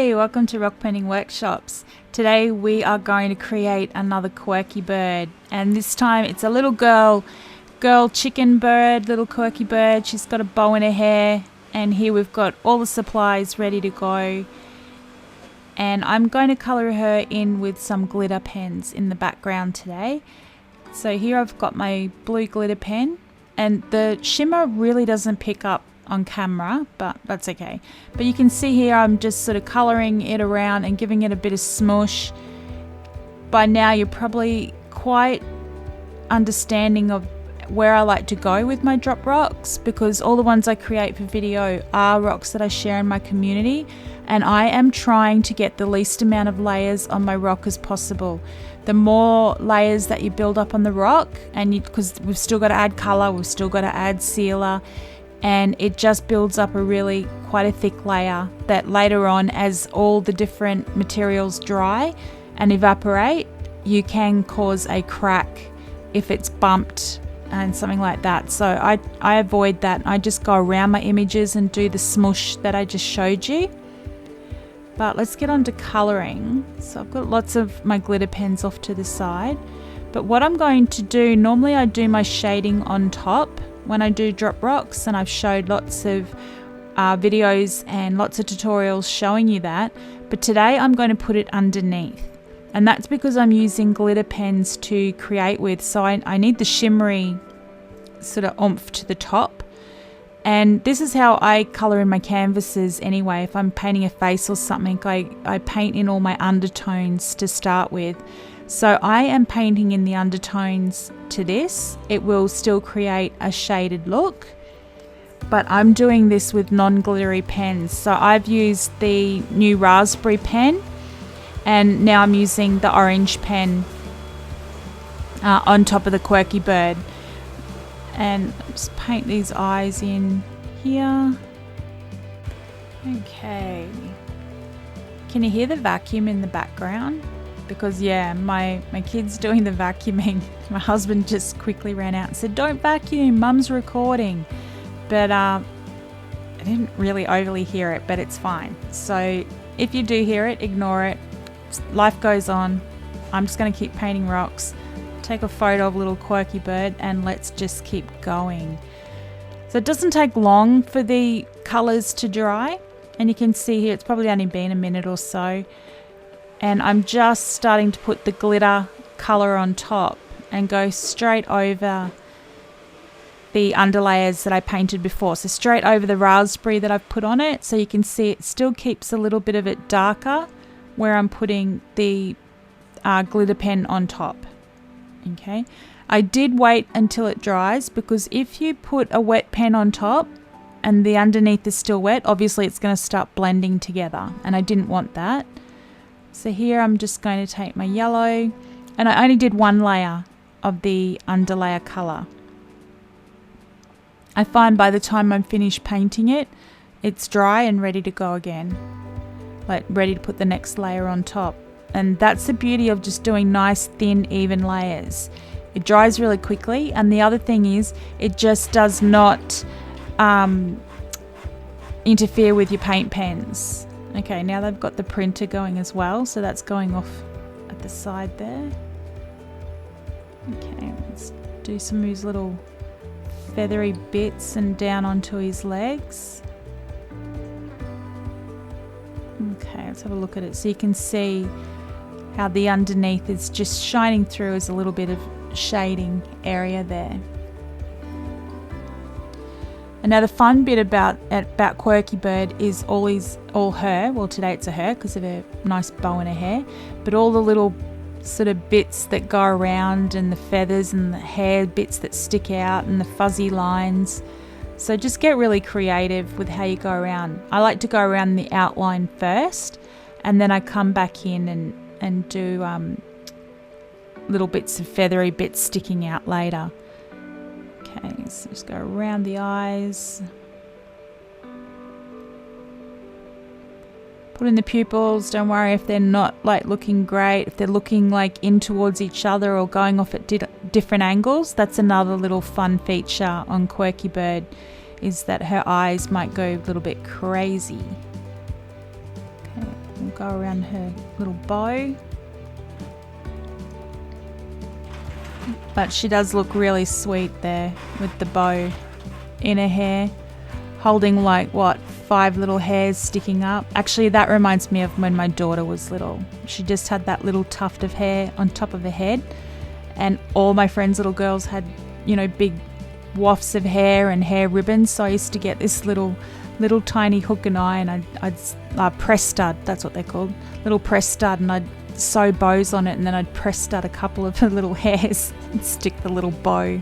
Hey, welcome to Rock Painting Workshops. Today we are going to create another quirky bird, and this time it's a little girl chicken bird, little quirky bird. She's got a bow in her hair, and here we've got all the supplies ready to go. And I'm going to colour her in with some glitter pens in the background today. So here I've got my blue glitter pen, and the shimmer really doesn't pick up on camera, but that's okay. But you can see here I'm just sort of colouring it around and giving it a bit of smush. By now you're probably quite understanding of where I like to go with my drop rocks, because all the ones I create for video are rocks that I share in my community, and I am trying to get the least amount of layers on my rock as possible. The more layers that you build up on the rock, and because we've still got to add colour, we've still got to add sealer, and it just builds up quite a thick layer that later on, as all the different materials dry and evaporate, you can cause a crack if it's bumped and something like that. So I avoid that. I just go around my images and do the smush that I just showed you. But let's get on to colouring. So I've got lots of my glitter pens off to the side, but what I'm going to do, normally I do my shading on top when I do drop rocks, and I've showed lots of videos and lots of tutorials showing you that, but today I'm going to put it underneath, and that's because I'm using glitter pens to create with, so I need the shimmery sort of oomph to the top. And this is how I colour in my canvases anyway. If I'm painting a face or something, I paint in all my undertones to start with. So I am painting in the undertones to this. It will still create a shaded look, but I'm doing this with non-glittery pens. So I've used the new raspberry pen, and now I'm using the orange pen on top of the quirky bird. And just paint these eyes in here. Okay. Can you hear the vacuum in the background? Because yeah, my kid's doing the vacuuming. My husband just quickly ran out and said, "Don't vacuum, Mum's recording." But I didn't really overly hear it, but it's fine. So if you do hear it, ignore it. Life goes on. I'm just going to keep painting rocks. Take a photo of a little quirky bird, and let's just keep going. So it doesn't take long for the colours to dry, and you can see here it's probably only been a minute or so. And I'm just starting to put the glitter colour on top and go straight over the underlayers that I painted before. So straight over the raspberry that I've put on it. So you can see it still keeps a little bit of it darker where I'm putting the glitter pen on top. Okay. I did wait until it dries, because if you put a wet pen on top and the underneath is still wet, obviously it's going to start blending together, and I didn't want that. So here I'm just going to take my yellow, and I only did one layer of the underlayer colour. I find by the time I'm finished painting it, it's dry and ready to go again, like ready to put the next layer on top. And that's the beauty of just doing nice thin even layers. It dries really quickly, and the other thing is it just does not interfere with your paint pens. Okay, now they've got the printer going as well, so that's going off at the side there. Okay, let's do some of his little feathery bits and down onto his legs. Okay, let's have a look at it. So you can see how the underneath is just shining through as a little bit of shading area there. And now the fun bit about Quirky Bird is all her, well today it's a her because of her nice bow in her hair, but all the little sort of bits that go around, and the feathers and the hair bits that stick out, and the fuzzy lines. So just get really creative with how you go around. I like to go around the outline first, and then I come back in and do little bits of feathery bits sticking out later. Okay, so just go around the eyes. Put in the pupils. Don't worry if they're not like looking great. If they're looking like in towards each other or going off at different angles, that's another little fun feature on Quirky Bird, is that her eyes might go a little bit crazy. Okay, We'll go around her little bow. But she does look really sweet there with the bow in her hair, holding like, what, 5 little hairs sticking up. Actually, that reminds me of when my daughter was little. She just had that little tuft of hair on top of her head, and all my friends' little girls had, you know, big wafts of hair and hair ribbons. So I used to get this little tiny hook and eye, and I'd press stud, that's what they're called, little press stud, and I'd sew bows on it, and then I'd press stud a couple of the little hairs and stick the little bow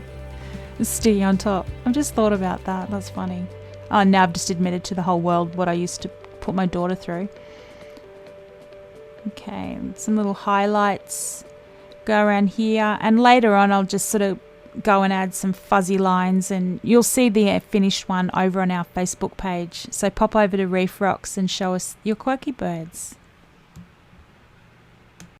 sticky on top. I've just thought about that. That's funny. Oh, now I've just admitted to the whole world what I used to put my daughter through. Okay, some little highlights go around here, and later on I'll just sort of go and add some fuzzy lines, and you'll see the finished one over on our Facebook page. So pop over to Reef Rocks and show us your quirky birds.